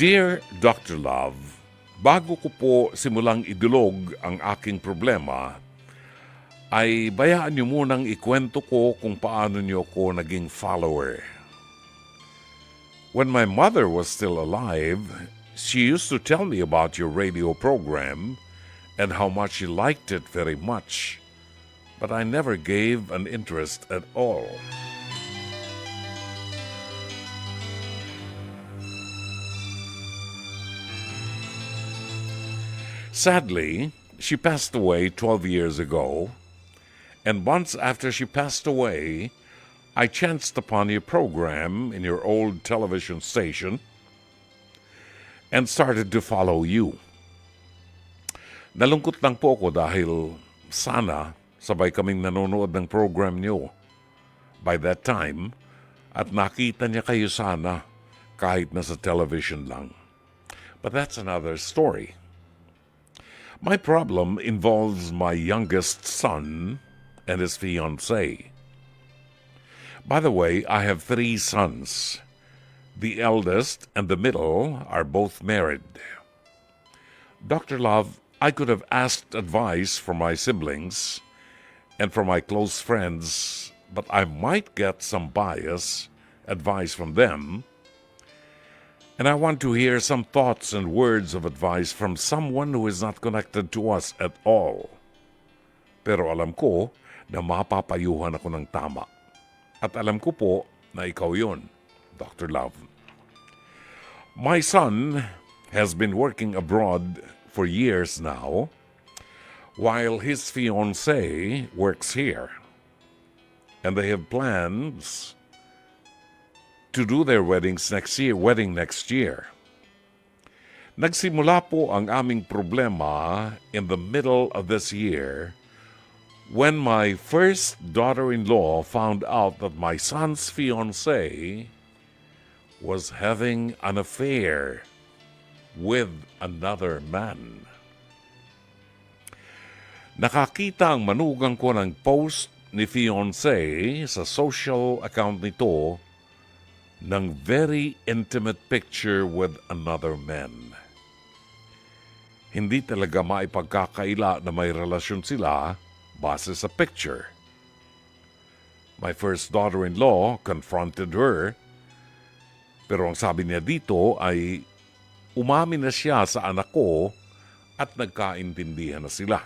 Dear Dr. Love, bago ko po simulang idulog ang aking problema, ay bayaan niyo munang ikwento ko kung paano niyo ko naging follower. When my mother was still alive, she used to tell me about your radio program and how much she liked it very much, but I never gave an interest at all. Sadly, she passed away 12 years ago, and months after she passed away, I chanced upon your program in your old television station and started to follow you. Nalungkot lang po ako dahil sana sabay kaming nanonood ng program niyo by that time at nakita niya kayo sana kahit nasa television lang. But that's another story. My problem involves my youngest son and his fiancée. By the way, I have 3 sons. The eldest and the middle are both married. Dr. Love, I could have asked advice from my siblings and from my close friends, but I might get some bias advice from them. And I want to hear some thoughts and words of advice from someone who is not connected to us at all. Pero alam ko na mapapayuhan ako ng tama. At alam ko po na ikaw yun, Dr. Love. My son has been working abroad for years now, while his fiancée works here. And they have plans to do their wedding next year. Nagsimula po ang aming problema in the middle of this year when my first daughter-in-law found out that my son's fiancée was having an affair with another man. Nakakita ang manugang ko ng post ni fiancée sa social account nito ng very intimate picture with another man. Hindi talaga maipagkakaila na may relasyon sila base sa picture. My first daughter-in-law confronted her, pero ang sabi niya dito ay umamin na siya sa anak ko at nagkaintindihan na sila.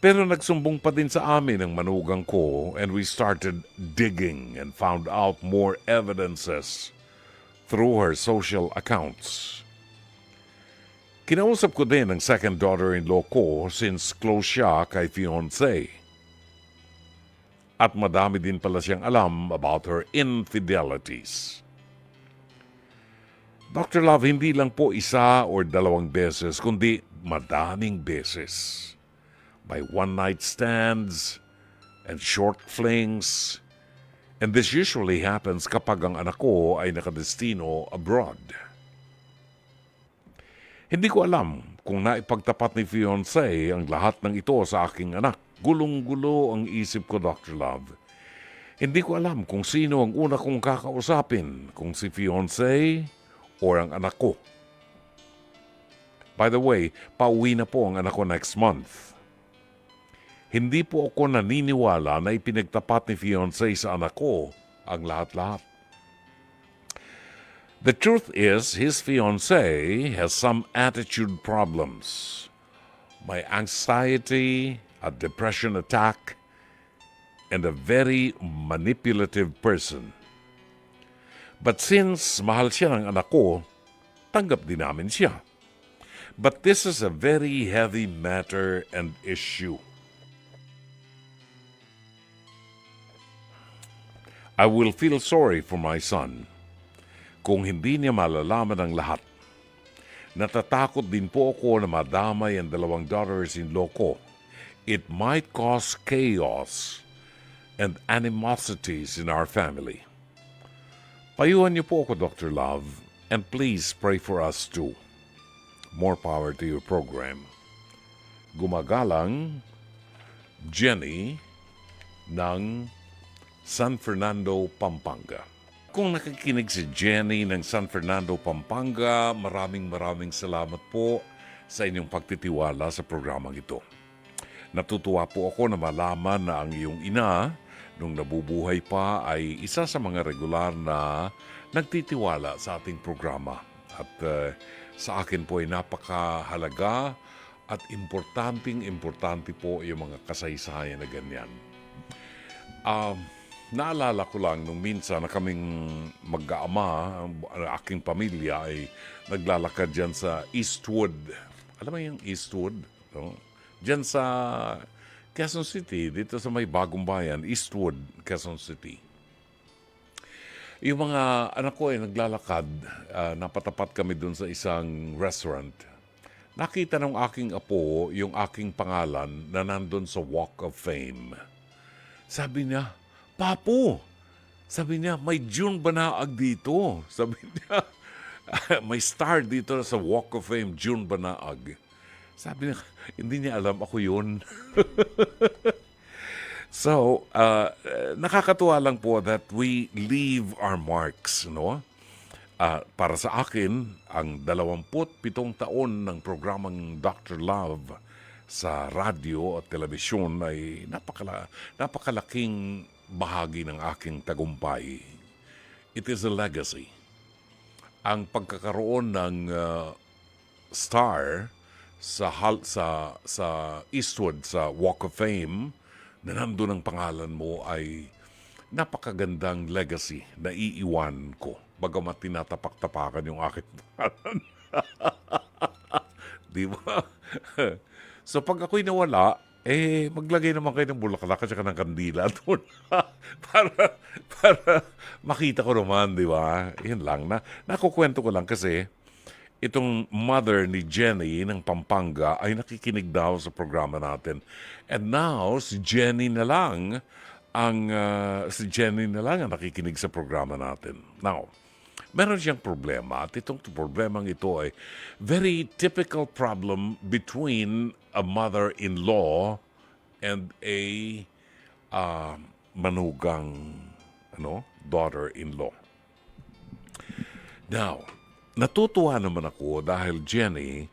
Pero nagsumbong pa din sa amin ang manugang ko and we started digging and found out more evidences through her social accounts. Kinausap ko din ang second daughter-in-law ko since close siya kay fiancé. At madami din pala siyang alam about her infidelities. Dr. Love, hindi lang po 1 or 2 beses, kundi madaming beses. By one-night stands and short flings. And this usually happens kapag ang anak ko ay nakadestino abroad. Hindi ko alam kung naipagtapat ni fiancé ang lahat ng ito sa aking anak. Gulong-gulo ang isip ko, Dr. Love. Hindi ko alam kung sino ang una kong kakausapin, kung si fiancé o ang anak ko. By the way, pauwi na po ang anak ko next month. Hindi po ako naniniwala na ipinagtapat ni fiancé sa anak ko ang lahat-lahat. The truth is, his fiancé has some attitude problems. May anxiety, a depression attack, and a very manipulative person. But since mahal siya ng anak ko, tanggap din namin siya. But this is a very heavy matter and issue. I will feel sorry for my son kung hindi niya malalaman ang lahat. Natatakot din po ako na madamay ang 2 daughters-in-law ko. It might cause chaos and animosities in our family. Payuhan niyo po ako, Dr. Love, and please pray for us too. More power to your program. Gumagalang, Jenny ng San Fernando, Pampanga. Kung nakikinig si Jenny ng San Fernando, Pampanga, maraming salamat po sa inyong pagtitiwala sa programang ito. Natutuwa po ako na malaman na ang iyong ina, nung nabubuhay pa, ay isa sa mga regular na nagtitiwala sa ating programa. At sa akin po ay napakahalaga at importante po yung mga kasaysayan na ganyan. Naalala ko lang nung minsan na kaming mag-aama, ang aking pamilya ay naglalakad dyan sa Eastwood. Alam mo yung Eastwood? No? Dyan sa Quezon City, dito sa may bagong bayan, Eastwood, Quezon City. Yung mga anak ko ay naglalakad, napatapat kami dun sa isang restaurant. Nakita ng aking apo yung aking pangalan na nandun sa Walk of Fame. Sabi niya, Papo, sabi niya, may June Banaag dito. Sabi niya, may star dito sa Walk of Fame, June Banaag. Sabi niya, hindi niya alam ako yun. So, nakakatuwa lang po that we leave our marks, no? Para sa akin, ang 27 taon ng programang Dr. Love sa radyo at telebisyon ay napakalaking bahagi ng aking tagumpay. It is a legacy. Ang pagkakaroon ng star sa Eastwood, sa Walk of Fame, na nandun ang pangalan mo ay napakagandang legacy na iiwan ko. Bagamat tinatapak-tapakan yung aking pangalan. Di ba? So pag ako'y nawala, maglagay naman kayo ng bulaklak at saka ng kandila doon. para makita ko naman, di ba? Yan lang. Nakukwento ko lang kasi itong mother ni Jenny ng Pampanga ay nakikinig daw sa programa natin. And now, si Jenny na lang ang nakikinig sa programa natin. Now, meron siyang problema at itong problemang ito ay very typical problem between a mother-in-law and a manugang daughter-in-law. Now, natutuwa naman ako dahil Jenny,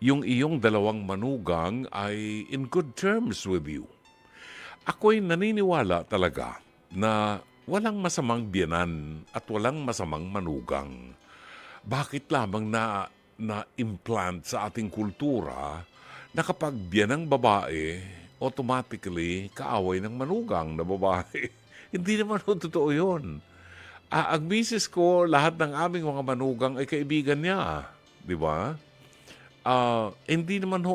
yung iyong dalawang manugang ay in good terms with you. Ako'y naniniwala talaga na walang masamang biyanan at walang masamang manugang. Bakit lamang na-implant sa ating kultura na kapag biyanang babae, automatically kaaway ng manugang na babae? Hindi naman totoo yun. Ang misis ko, lahat ng aming mga manugang ay kaibigan niya. Di ba? Hindi naman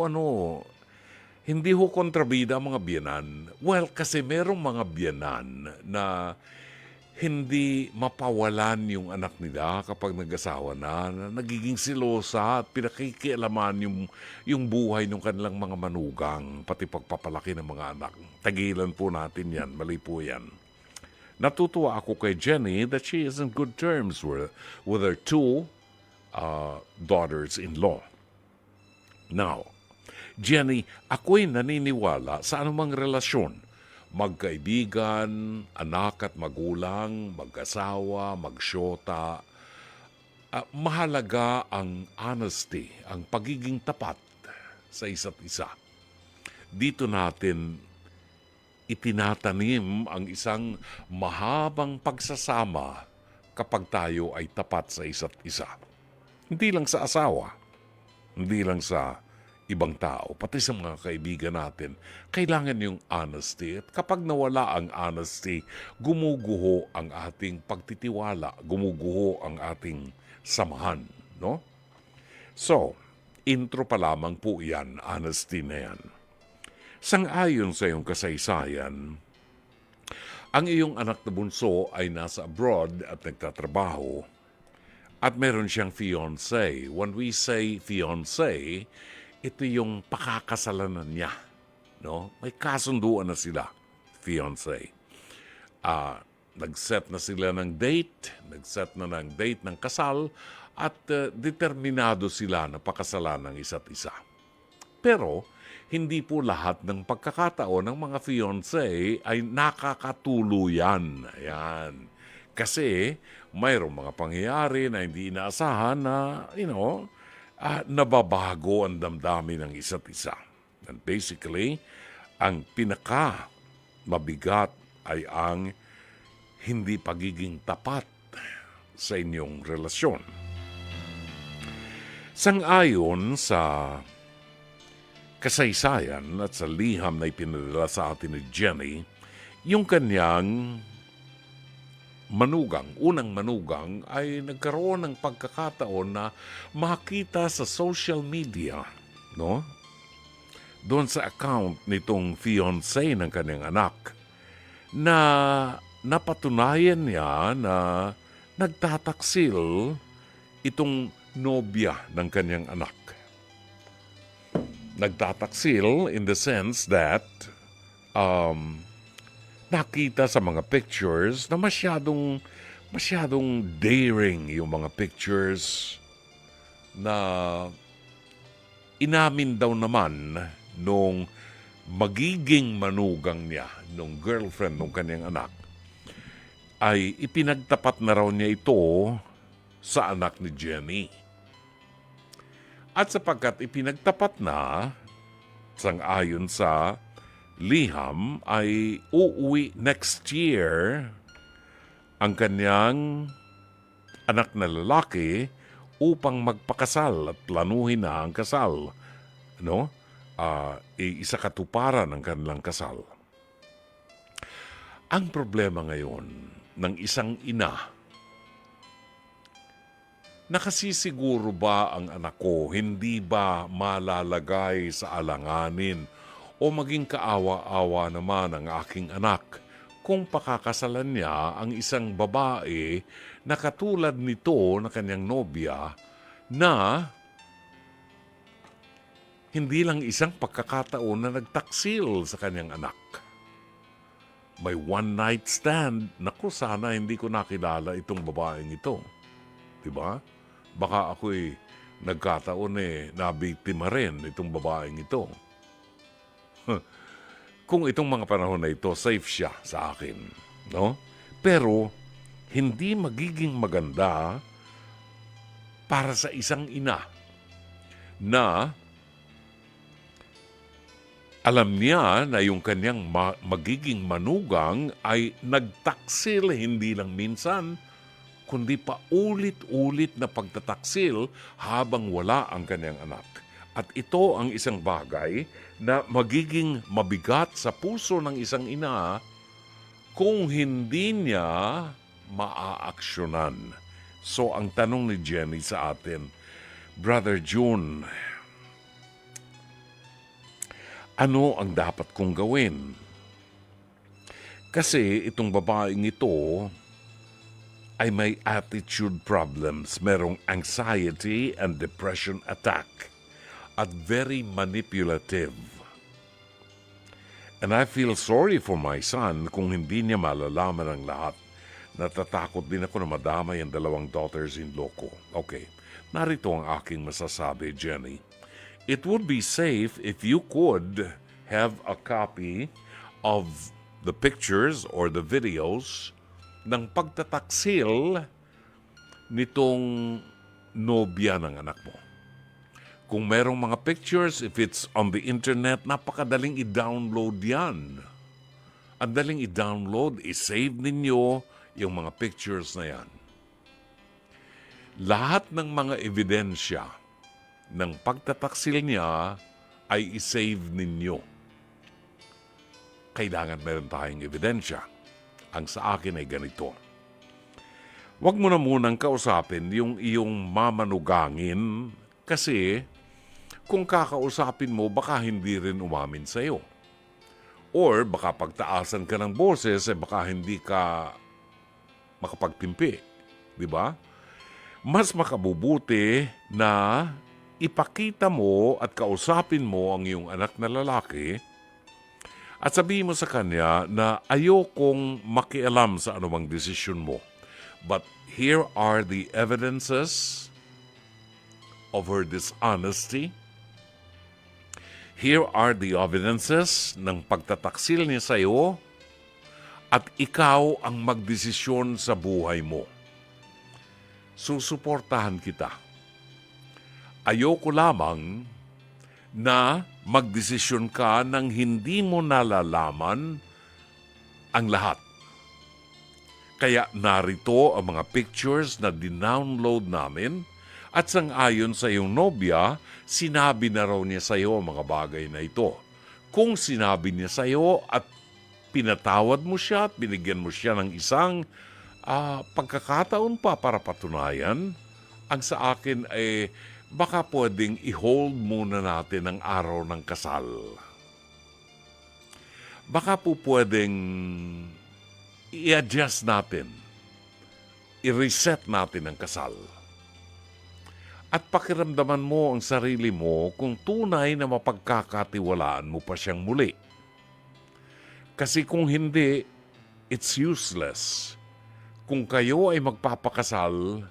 hindi kontrabida ang mga biyanan. Well, kasi merong mga biyanan na hindi mapawalan yung anak nila kapag nag-asawa na nagiging silosa at pinakikialaman yung buhay ng kanilang mga manugang, pati pagpapalaki ng mga anak. Tagilan po natin yan, mali po yan. Natutuwa ako kay Jenny that she is in good terms with her two daughters-in-law. Now, Jenny, ako'y naniniwala sa anumang relasyon. Magkaibigan, anak at magulang, mag-asawa, magsyota. Mahalaga ang honesty, ang pagiging tapat sa isa't isa. Dito natin itinatanim ang isang mahabang pagsasama kapag tayo ay tapat sa isa't isa. Hindi lang sa asawa, hindi lang sa ibang tao, pati sa mga kaibigan natin, kailangan yung honesty. At kapag nawala ang honesty, gumuguho ang ating pagtitiwala, gumuguho ang ating samahan, no? So, intro pa lamang po yan, honesty na yan. Sang-ayon sa iyong kasaysayan, ang iyong anak na bunso ay nasa abroad at nagtatrabaho at meron siyang fiancé. When we say fiancé, ito yung pakakasalanan niya. No? May kasunduan na sila, fiancé. Nag-set na sila ng date, nag-set na ng date ng kasal, at determinado sila na pakasalan ng isa't isa. Pero, hindi po lahat ng pagkakataon ng mga fiancé ay nakakatuluyan. Ayan. Kasi mayroong mga pangyayari na hindi inaasahan na, nababago ang damdamin ng isa't isa. And basically, ang pinaka mabigat ay ang hindi pagiging tapat sa inyong relasyon. Sang-ayon sa kasaysayan at sa liham na ipinadala sa atin ni Jenny, yung kanyang unang manugang ay nagkaroon ng pagkakataon na makita sa social media, no? Doon sa account nitong fiancé ng kanyang anak na napatunayan niya na nagtataksil itong nobya ng kanyang anak. Nagtataksil in the sense that nakita sa mga pictures na masyadong daring yung mga pictures na inamin daw naman nung magiging manugang niya, nung girlfriend ng kanyang anak, ay ipinagtapat na raw niya ito sa anak ni Jenny. At sapagkat ipinagtapat na, sang-ayon sa liham, ay uuwi next year ang kanyang anak na lalaki upang magpakasal at planuhin na ang kasal. Isakatuparan ang kanilang kasal. Ang problema ngayon ng isang ina, nakasisiguro ba ang anak ko hindi ba malalagay sa alanganin o maging kaawa-awa naman ang aking anak kung pakakasalan niya ang isang babae na katulad nito na kanyang nobya na hindi lang isang pagkakataon na nagtaksil sa kanyang anak. May one night stand. Naku, sana hindi ko nakilala itong babaeng ito. Diba? Baka ako'y nagkataon nabiktima rin itong babaeng ito. Kung itong mga panahon na ito, safe siya sa akin. No? Pero, hindi magiging maganda para sa isang ina na alam niya na yung kanyang magiging manugang ay nagtaksil hindi lang minsan, kundi pa ulit-ulit na pagtataksil habang wala ang kanyang anak. At ito ang isang bagay na magiging mabigat sa puso ng isang ina kung hindi niya maaaksyonan. So ang tanong ni Jenny sa atin, Brother June, ano ang dapat kong gawin? Kasi itong babaeng ito ay may attitude problems, merong anxiety and depression attack, at very manipulative. And I feel sorry for my son kung hindi niya malalaman ang lahat. Natatakot din ako na madamay ang dalawang daughters-in-law ko. Okay, narito ang aking masasabi, Jenny. It would be safe if you could have a copy of the pictures or the videos ng pagtataksil nitong nobya ng anak mo. Kung merong mga pictures, if it's on the internet, napakadaling i-download yan. Ang daling i-download, i-save ninyo yung mga pictures na yan. Lahat ng mga ebidensya ng pagtataksil niya ay i-save ninyo. Kailangan meron tayong ebidensya. Ang sa akin ay ganito. Huwag mo na munang kausapin yung iyong mamanugangin kasi kung kakausapin mo, baka hindi rin umamin sa'yo. Or baka pagtaasan ka ng boses, baka hindi ka makapagtimpi. Di ba? Mas makabubuti na ipakita mo at kausapin mo ang iyong anak na lalaki at sabihin mo sa kanya na ayokong makialam sa anumang desisyon mo. But here are the evidences of her dishonesty. Here are the evidences ng pagtataksil niya sa iyo at ikaw ang magdesisyon sa buhay mo. Susuportahan kita. Ayoko lamang na magdesisyon ka nang hindi mo nalalaman ang lahat. Kaya narito ang mga pictures na dinownload namin at sang-ayon sa iyong nobya, sinabi na raw niya sa iyo ang mga bagay na ito. Kung sinabi niya sa iyo at pinatawad mo siya at binigyan mo siya ng isang pagkakataon pa para patunayan, ang sa akin ay baka pwedeng i-hold muna natin ang araw ng kasal. Baka po pwedeng i-adjust natin, i-reset natin ang kasal. At pakiramdaman mo ang sarili mo kung tunay na mapagkakatiwalaan mo pa siyang muli. Kasi kung hindi, it's useless. Kung kayo ay magpapakasal,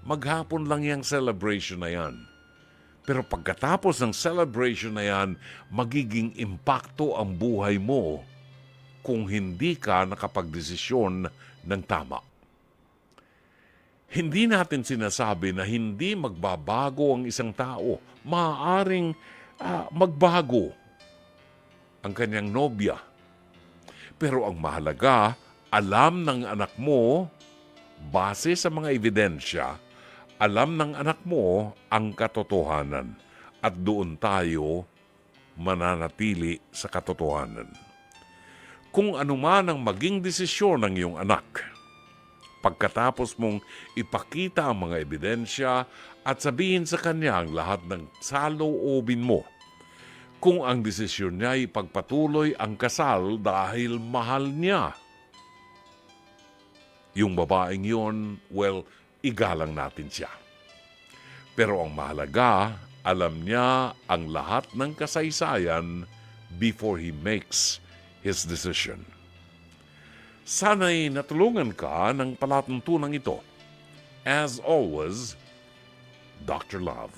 maghapon lang yung celebration na yan. Pero pagkatapos ng celebration na yan, magiging impakto ang buhay mo kung hindi ka nakapagdesisyon ng tama. Hindi natin sinasabi na hindi magbabago ang isang tao. Maaaring magbago ang kanyang nobya. Pero ang mahalaga, alam ng anak mo, base sa mga ebidensya, alam ng anak mo ang katotohanan at doon tayo mananatili sa katotohanan. Kung anuman ang maging desisyon ng iyong anak, pagkatapos mong ipakita ang mga ebidensya at sabihin sa kanya ang lahat ng saloobin mo, kung ang desisyon niya ay ipagpatuloy ang kasal dahil mahal niya, yung babaeng yun, well, igalang natin siya. Pero ang mahalaga, alam niya ang lahat ng kasaysayan before he makes his decision. Sana'y natulungan ka ng palatuntunan ito. As always, Dr. Love.